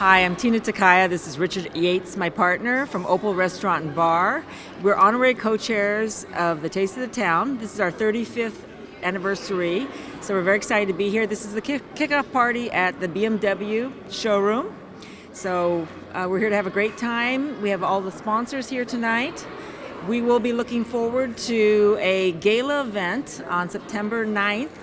Hi, I'm Tina Takaya. This is Richard Yates, my partner from Opal Restaurant and Bar. We're honorary co-chairs of the Taste of the Town. This is our 35th anniversary, so we're very excited to be here. This is the kickoff party at the BMW showroom. So we're here to have a great time. We have all the sponsors here tonight. We will be looking forward to a gala event on September 9th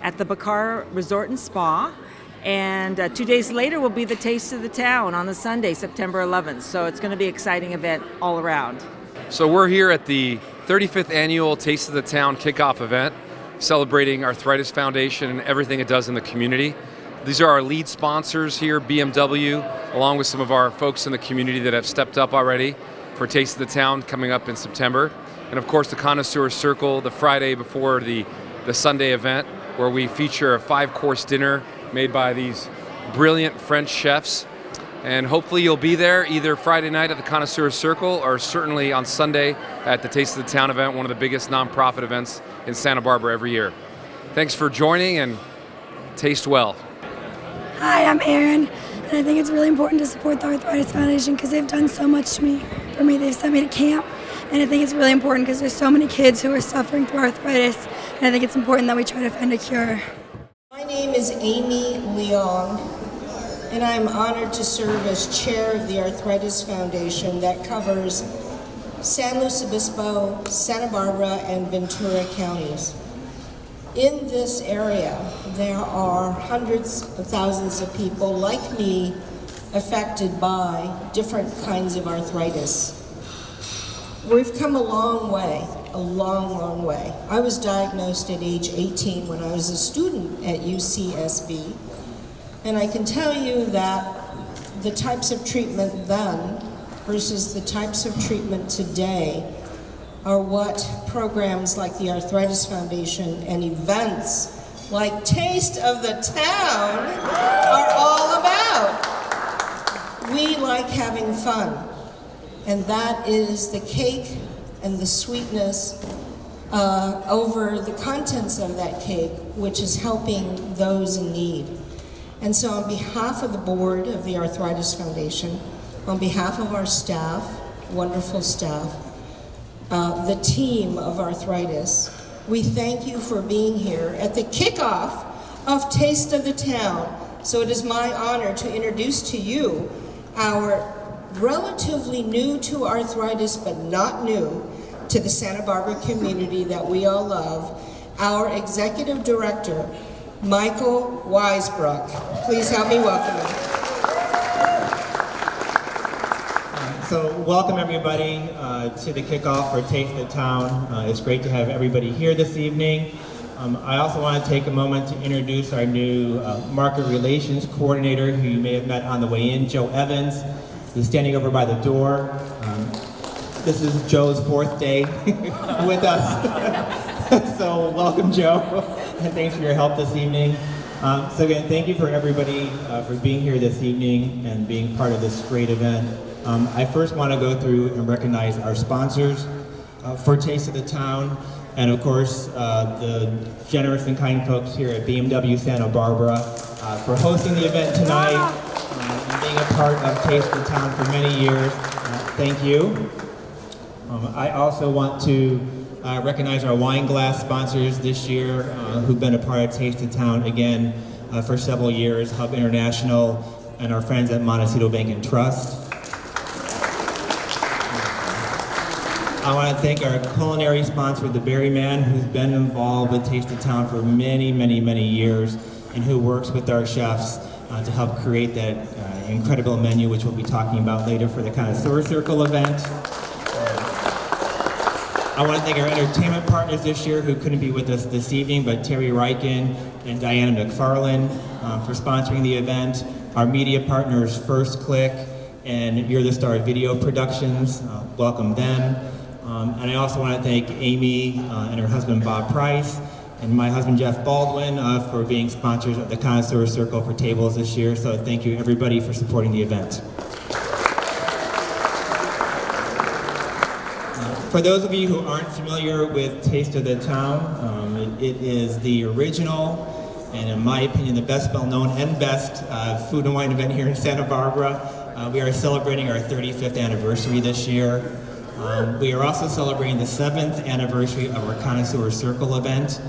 at the Bakar Resort and Spa. And 2 days later will be the Taste of the Town on the Sunday, September 11th. So it's going to be an exciting event all around. So we're here at the 35th annual Taste of the Town kickoff event, celebrating Arthritis Foundation and everything it does in the community. These are our lead sponsors here, BMW, along with some of our folks in the community that have stepped up already for Taste of the Town coming up in September. And of course the Connoisseur Circle, the Friday before the Sunday event, where we feature a 5-course dinner made by these brilliant French chefs. And hopefully you'll be there either Friday night at the Connoisseur Circle or certainly on Sunday at the Taste of the Town event, one of the biggest nonprofit events in Santa Barbara every year. Thanks for joining and taste well. Hi, I'm Erin, and I think it's really important to support the Arthritis Foundation because they've done so much for me. They've sent me to camp, and I think it's really important because there's so many kids who are suffering through arthritis, and I think it's important that we try to find a cure. My name is Amy Leong, and I'm honored to serve as chair of the Arthritis Foundation that covers San Luis Obispo, Santa Barbara, and Ventura counties. In this area, there are hundreds of thousands of people like me affected by different kinds of arthritis. We've come a long way, a long, long way. I was diagnosed at age 18 when I was a student at UCSB, and I can tell you that the types of treatment then versus the types of treatment today are what programs like the Arthritis Foundation and events like Taste of the Town are all about. We like having fun. And that is the cake and the sweetness over the contents of that cake, which is helping those in need. And so on behalf of the board of the Arthritis Foundation, on behalf of our staff, wonderful staff, the team of Arthritis, we thank you for being here at the kickoff of Taste of the Town. So it is my honor to introduce to you our relatively new to arthritis, but not new to the Santa Barbara community that we all love, our executive director, Michael Weisbrook. Please help me welcome him. So welcome everybody to the kickoff for Taste of the Town. It's great to have everybody here this evening. I also want to take a moment to introduce our new market relations coordinator, who you may have met on the way in, Joe Evans, who's standing over by the door. This is Joe's 4th day with us. So welcome, Joe, and thanks for your help this evening. So again, thank you for everybody for being here this evening and being part of this great event. I first want to go through and recognize our sponsors for Taste of the Town, and of course the generous and kind folks here at BMW Santa Barbara for hosting the event tonight. And being a part of Taste of the Town for many years. Thank you. I also want to recognize our wine glass sponsors this year who've been a part of Taste of the Town again for several years, Hub International and our friends at Montecito Bank and Trust. I want to thank our culinary sponsor, the Berryman, who's been involved with Taste of the Town for many, many, many years and who works with our chefs to help create that incredible menu, which we'll be talking about later for the Connoisseur Circle event. I want to thank our entertainment partners this year who couldn't be with us this evening, but Terry Ryken and Diana McFarland for sponsoring the event. Our media partners, First Click and You're the Star Video Productions, welcome them. And I also want to thank Amy and her husband Bob Price, and my husband Jeff Baldwin for being sponsors of the Connoisseur Circle for tables this year. So thank you everybody for supporting the event. For those of you who aren't familiar with Taste of the Town, it is the original and in my opinion, the best well-known and best food and wine event here in Santa Barbara. We are celebrating our 35th anniversary this year. We are also celebrating the 7th anniversary of our Connoisseur Circle event.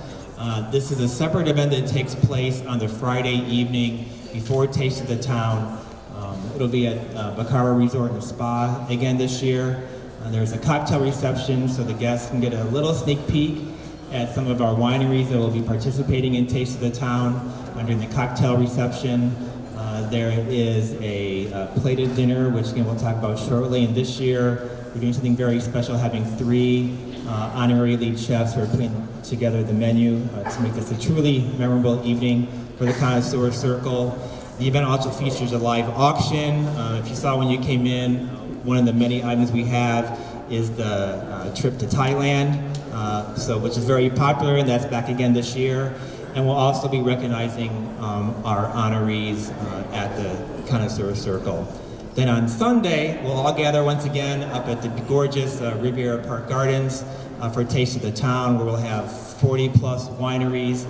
This is a separate event that takes place on the Friday evening before Taste of the Town. It'll be at Bacara Resort and Spa again this year. There's a cocktail reception so the guests can get a little sneak peek at some of our wineries that will be participating in Taste of the Town during the cocktail reception. There is a plated dinner, which again we'll talk about shortly. And this year we're doing something very special, having 3 honorary lead chefs who are putting together the menu to make this a truly memorable evening for the Connoisseur Circle. The event also features a live auction. If you saw when you came in, one of the many items we have is the trip to Thailand, which is very popular, and that's back again this year. And we'll also be recognizing our honorees at the Connoisseur Circle. Then on Sunday, we'll all gather once again up at the gorgeous Riviera Park Gardens for Taste of the Town, where we'll have 40 plus wineries,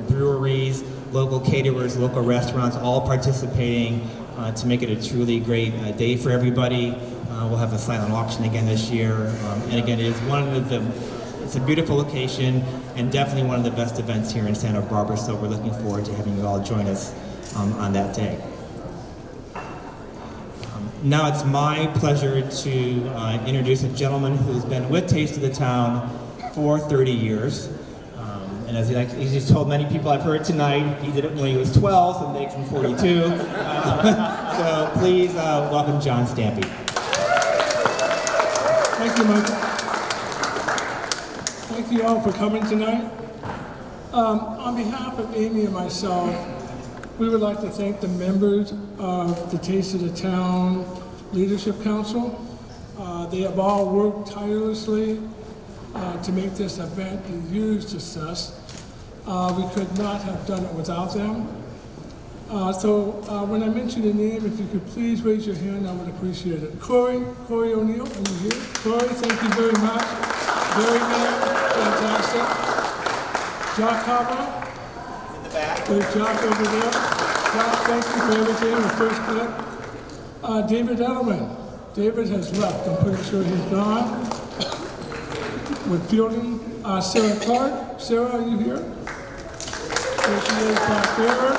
breweries, local caterers, local restaurants, all participating to make it a truly great day for everybody. We'll have a silent auction again this year. And again, it's a beautiful location and definitely one of the best events here in Santa Barbara, so we're looking forward to having you all join us on that day. Now it's my pleasure to introduce a gentleman who's been with Taste of the Town for 30 years. And as he just told many people I've heard tonight, he did it when he was 12, so it makes him 42. So please welcome John Stampy. Thank you, Michael. Thank you all for coming tonight. On behalf of Amy and myself, we would like to thank the members of the Taste of the Town Leadership Council. They have all worked tirelessly to make this event a huge success. We could not have done it without them. When I mention your name, if you could please raise your hand, I would appreciate it. Cory O'Neill, are you here? Cory, thank you very much. Very good, fantastic. Jock Hava. In the back. There's Jock over there. Jock, thank you for everything, the first clip. David Edelman. David has left, I'm pretty sure he's gone. With fielding, Sarah Clark. Sarah, are you here? There she is back there.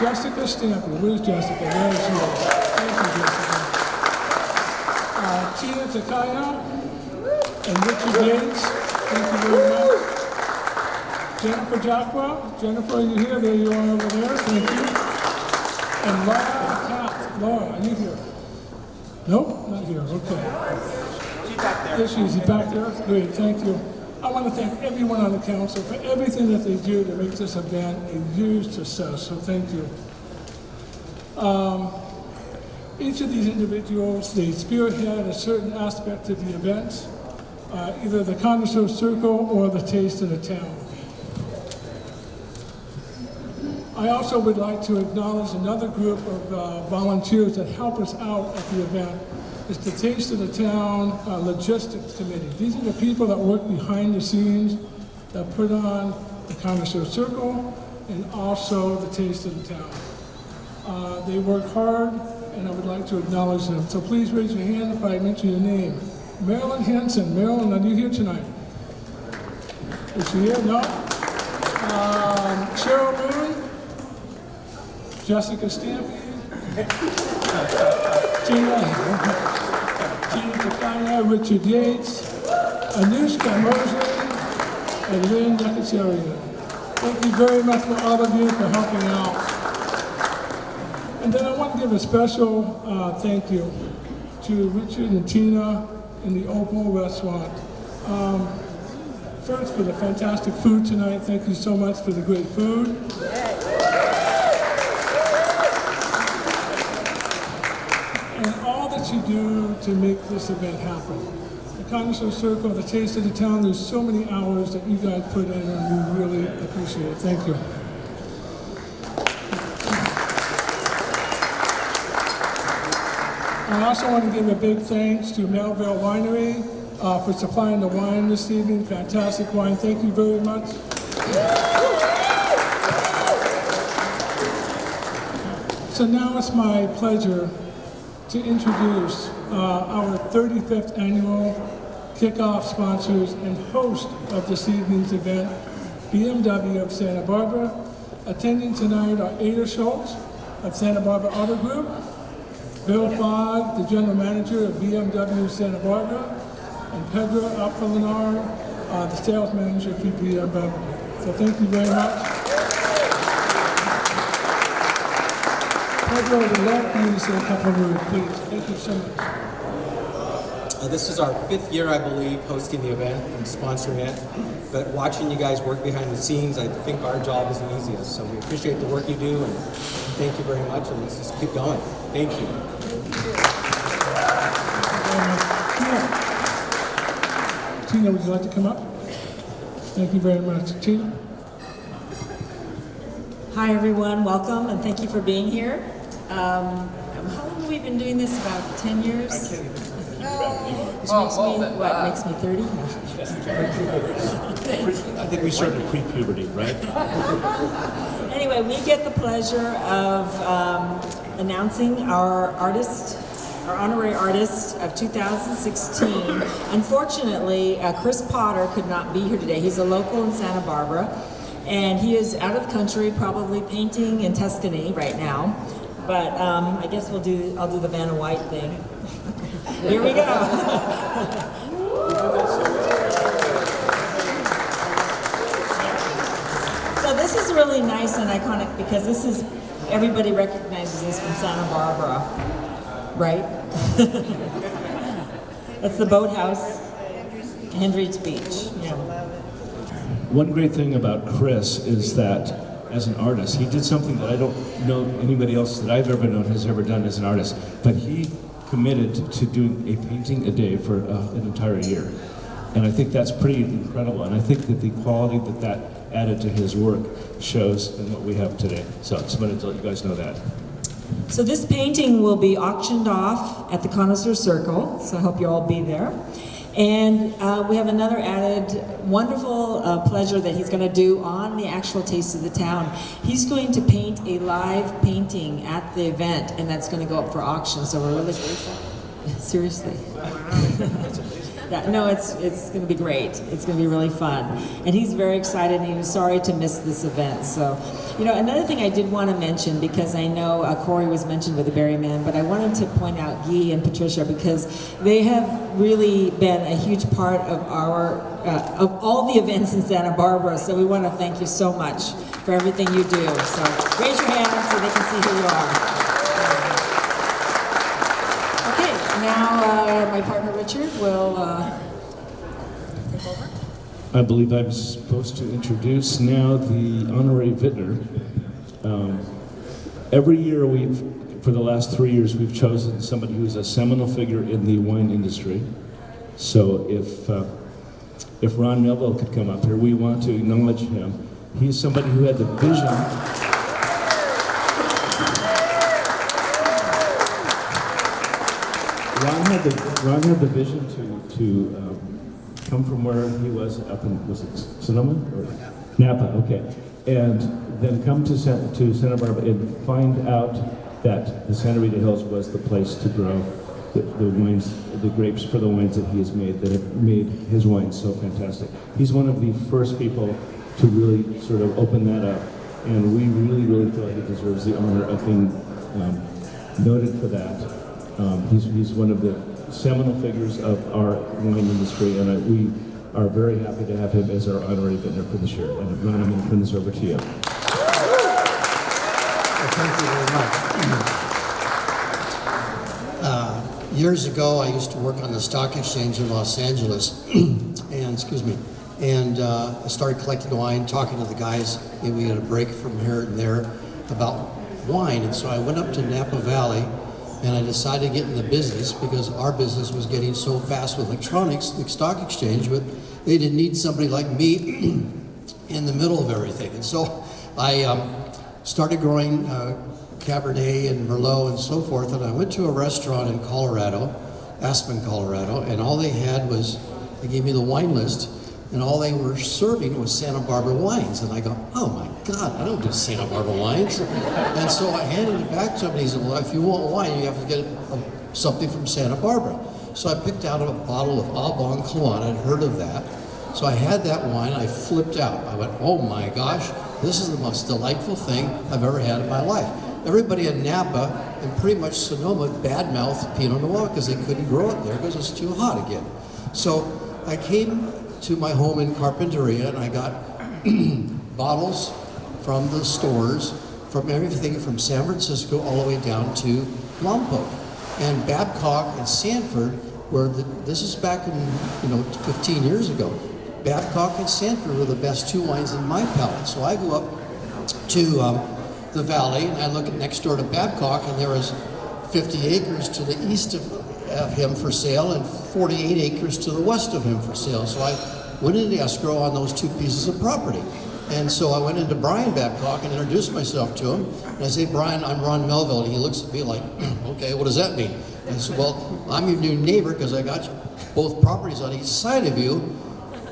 Jessica Stampy. Where's Jessica? There she is. Thank you, Jessica. Tina Takaya and Richard Yates. Thank you very much. Jennifer Jacqua. Jennifer, are you here? There you are over there. Thank you. And Laura Taft. Laura, are you here? Nope, not here. Okay. She's back there. There she is. Back there. Great. Thank you. I want to thank everyone on the council for everything that they do to make this event a huge success, so thank you. Each of these individuals, they spearhead a certain aspect of the event, either the Connoisseur Circle or the Taste of the Town. I also would like to acknowledge another group of volunteers that help us out at the event. It's the Taste of the Town Logistics Committee. These are the people that work behind the scenes that put on the Connoisseur Circle and also the Taste of the Town. They work hard, and I would like to acknowledge them. So please raise your hand if I mention your name. Marilyn Hanson. Marilyn, are you here tonight? Is she here? No? Cheryl Moon. Jessica Stampy. Tina Takaya, Richard Yates, Anushka Mosley, and Lynn Yakacarian. Thank you very much for all of you for helping out. And then I want to give a special thank you to Richard and Tina in the Opal restaurant. First, for the fantastic food tonight. Thank you so much for the great food. You do to make this event happen. The Connoisseur Circle, the Taste of the Town, there's so many hours that you guys put in and we really appreciate it. Thank you. I also want to give a big thanks to Melville Winery for supplying the wine this evening. Fantastic wine. Thank you very much. So now it's my pleasure to introduce our 35th annual kickoff sponsors and host of this evening's event, BMW of Santa Barbara. Attending tonight are Ada Schultz of Santa Barbara Auto Group, Bill Fogg, the General Manager of BMW Santa Barbara, and Pedro Alfalinar, the Sales Manager for BMW. So thank you very much. Pedro, would love for you to say a couple of words, please. Thank you so much. This is our 5th year, I believe, hosting the event and sponsoring it. But watching you guys work behind the scenes, I think our job is the easiest. So we appreciate the work you do, and thank you very much. And let's just keep going. Thank you. Tina, would you like to come up? Thank you very much. Tina? Hi everyone, welcome and thank you for being here. How long have we been doing this? About 10 years? Which makes me 30? I think we started pre-puberty, right? Anyway, we get the pleasure of announcing our Honorary Artist of 2016. Unfortunately, Chris Potter could not be here today. He's a local in Santa Barbara, and he is out of the country, probably painting in Tuscany right now. But I guess I'll do the Vanna White thing. Here we go. So this is really nice and iconic because everybody recognizes this from Santa Barbara, right? That's the boathouse, Hendricks Beach. Yeah. One great thing about Chris is that as an artist, he did something that I don't know anybody else that I've ever known has ever done as an artist, but he committed to doing a painting a day for an entire year. And I think that's pretty incredible, and I think that the quality that added to his work shows in what we have today. So I just wanted to let you guys know that. So this painting will be auctioned off at the Connoisseur Circle, so I hope you'll all be there. And we have another added wonderful pleasure that he's going to do on the actual Taste of the Town. He's going to paint a live painting at the event, and that's going to go up for auction. So we're really seriously. Yeah, no, it's going to be great. It's going to be really fun. And he's very excited, and he was sorry to miss this event. So, another thing I did want to mention, because I know Cory was mentioned with the Berryman, but I wanted to point out Guy and Patricia, because they have really been a huge part of of all the events in Santa Barbara. So we want to thank you so much for everything you do. So raise your hand so they can see who you are. Now, my partner Richard will take over. I believe I'm supposed to introduce now the Honorary Vintner. Every year for the last 3 years, we've chosen somebody who's a seminal figure in the wine industry. So if Ron Melville could come up here, we want to acknowledge him. He's somebody who had the vision. Ron had the vision to come from where he was up in, was it Sonoma? Or Napa, okay. And then come to Santa Barbara and find out that the Santa Rita Hills was the place to grow the wines, the grapes for the wines that he has made, that have made his wines so fantastic. He's one of the first people to really sort of open that up. And we really, really feel like he deserves the honor of being noted for that. He's one of the seminal figures of our wine industry, and we are very happy to have him as our honorary vintner for this year. And Ron, I'm going to turn this over to you. Thank you very much. Years ago, I used to work on the stock exchange in Los Angeles, and I started collecting wine, talking to the guys, and we had a break from here and there about wine, and so I went up to Napa Valley. And I decided to get in the business because our business was getting so fast with electronics, the stock exchange, but they didn't need somebody like me in the middle of everything. And so I started growing Cabernet and Merlot and so forth, and I went to a restaurant in Colorado, Aspen, Colorado, and all they had was, they gave me the wine list, and all they were serving was Santa Barbara wines. And I go, oh my God, I don't do Santa Barbara wines. And so I handed it back to him, and he said, well, if you want wine, you have to get something from Santa Barbara. So I picked out a bottle of Albon Cologne. I'd heard of that. So I had that wine, I flipped out. I went, oh my gosh, this is the most delightful thing I've ever had in my life. Everybody in Napa and pretty much Sonoma badmouthed Pinot Noir because they couldn't grow it there because it's too hot again. So I came to my home in Carpinteria and I got bottles from the stores, from everything from San Francisco all the way down to Lompoc. And Babcock and Sanford this is back in 15 years ago. Babcock and Sanford were the best two wines in my palate. So I go up to the valley and I look at next door to Babcock, and there was 50 acres to the east of him for sale and 48 acres to the west of him for sale. So I went into the escrow on those two pieces of property. And so I went into Bryan Babcock and introduced myself to him. And I say, Bryan, I'm Ron Melville. And he looks at me like, okay, what does that mean? And I said, well, I'm your new neighbor because I got both properties on each side of you.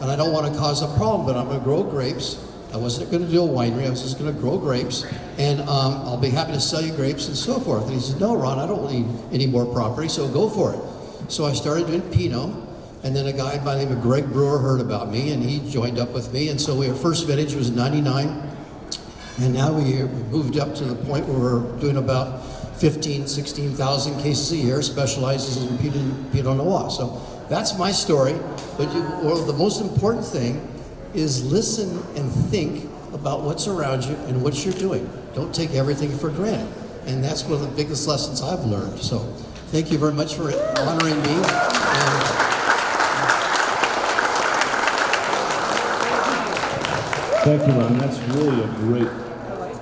And I don't want to cause a problem, but I'm going to grow grapes. I wasn't going to do a winery. I was just going to grow grapes. And I'll be happy to sell you grapes and so forth. And he said, no, Ron, I don't need any more property, so go for it. So I started doing Pinot. And then a guy by the name of Greg Brewer heard about me, and he joined up with me. And so our first vintage was 99. And now we moved up to the point where we're doing about 16,000 cases a year, specializes in Pinot Noir. So that's my story. But the most important thing is listen and think about what's around you and what you're doing. Don't take everything for granted. And that's one of the biggest lessons I've learned. So thank you very much for honoring me. Thank you, Ron. That's really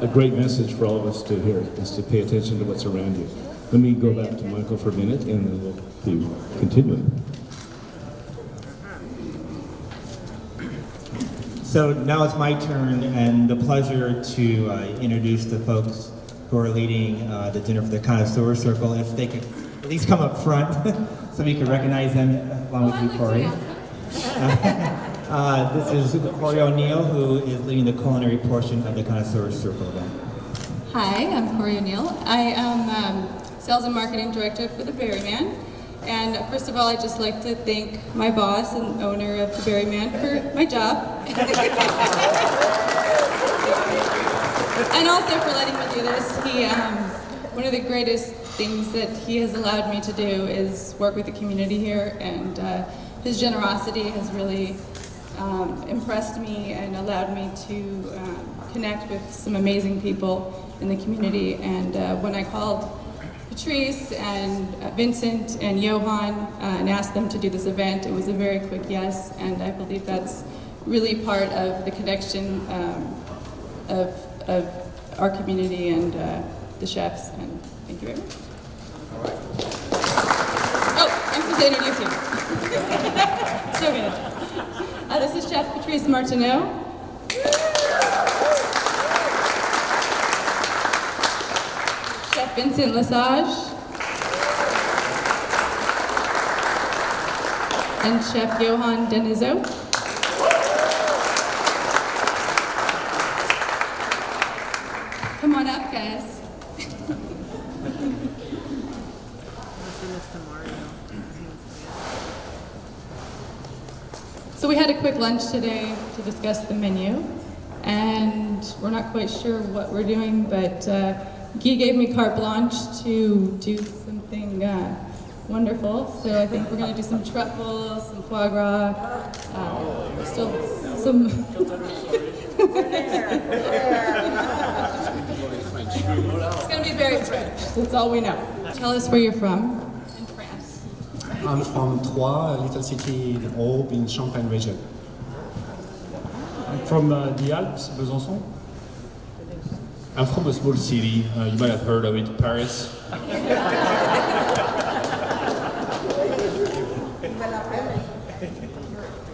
a great message for all of us to hear, is to pay attention to what's around you. Let me go back to Michael for a minute, and then we'll be continuing. So now it's my turn and the pleasure to introduce the folks who are leading the dinner for the Connoisseur Circle. If they could at least come up front so we can recognize them along with you, Cory. This is Cory O'Neill, who is leading the culinary portion of the Connoisseur Circle event. Hi, I'm Cory O'Neill. I am Sales and Marketing Director for the Berryman. And first of all, I'd just like to thank my boss and owner of the Berryman for my job. And also for letting me do this. One of the greatest things that he has allowed me to do is work with the community here, and his generosity has really impressed me and allowed me to connect with some amazing people in the community. And when I called Patrice and Vincent and Johan and asked them to do this event, it was a very quick yes, and I believe that's really part of the connection of our community and the chefs, and thank you very much. All right. Oh, I'm supposed to introduce you. So good. This is Chef Patrice Martineau. Chef Vincent Lesage. And Chef Johan Denizo. Come on up, guys. So we had a quick lunch today to discuss the menu, and we're not quite sure what we're doing, but Guy gave me carte blanche to do something wonderful. So I think we're going to do some truffles, some foie gras, still some... It's going to be very French. That's all we know. Tell us where you're from. In France. I'm from Troyes, a little city in Aube in Champagne region. I'm from the Alps, Besançon. I'm from a small city. You might have heard of it, Paris.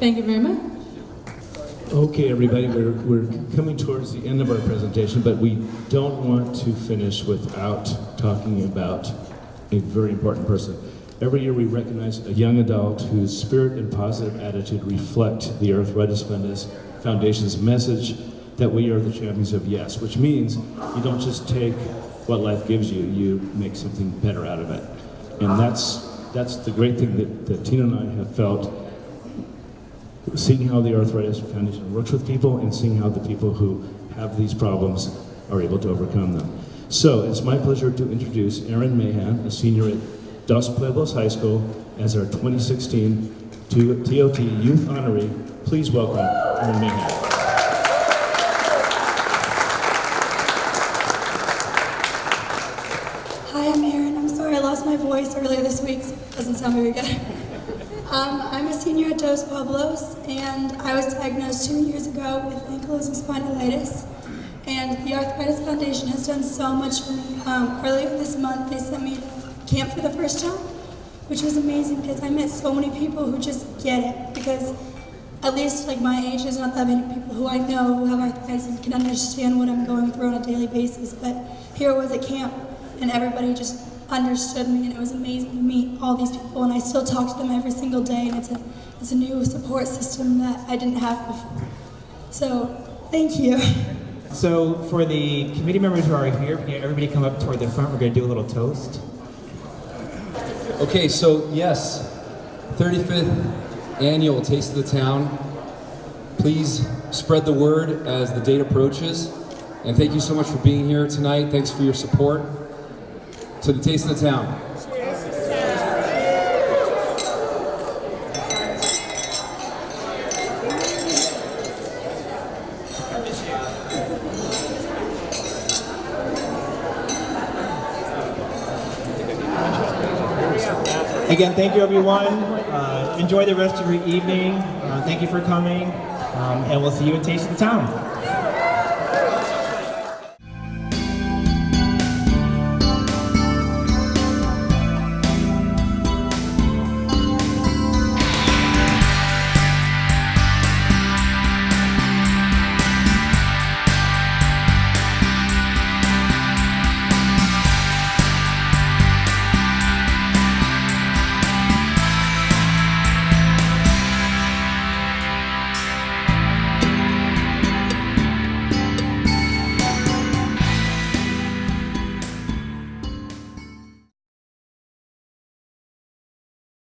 Thank you very much. Okay, everybody, we're coming towards the end of our presentation, but we don't want to finish without talking about a very important person. Every year we recognize a young adult whose spirit and positive attitude reflect the Arthritis Foundation's message that we are the champions of yes, which means you don't just take what life gives you, you make something better out of it. And that's the great thing that Tina and I have felt, seeing how the Arthritis Foundation works with people and seeing how the people who have these problems are able to overcome them. So it's my pleasure to introduce Erin Mayhem, a senior at Dos Pueblos High School, as our 2016 TOT Youth Honoree. Please welcome Erin Mayhem. Hi, I'm Erin. I'm sorry I lost my voice earlier this week, so it doesn't sound very good. I'm a senior at Dos Pueblos, and I was diagnosed 2 years ago with ankylosing spondylitis. And the Arthritis Foundation has done so much for me. Earlier this month, they sent me to camp for the first time, which was amazing because I met so many people who just get it. Because at least like my age, there's not that many people who I know who have arthritis and can understand what I'm going through on a daily basis. But here was a camp, and everybody just understood me, and it was amazing to meet all these people. And I still talk to them every single day, and it's a new support system that I didn't have before. So thank you. So for the committee members who are here, everybody come up toward the front. We're going to do a little toast. Okay, so yes, 35th annual Taste of the Town. Please spread the word as the date approaches. And thank you so much for being here tonight. Thanks for your support. To the Taste of the Town. Again, thank you everyone. Enjoy the rest of your evening. Thank you for coming. And we'll see you at Taste of the Town.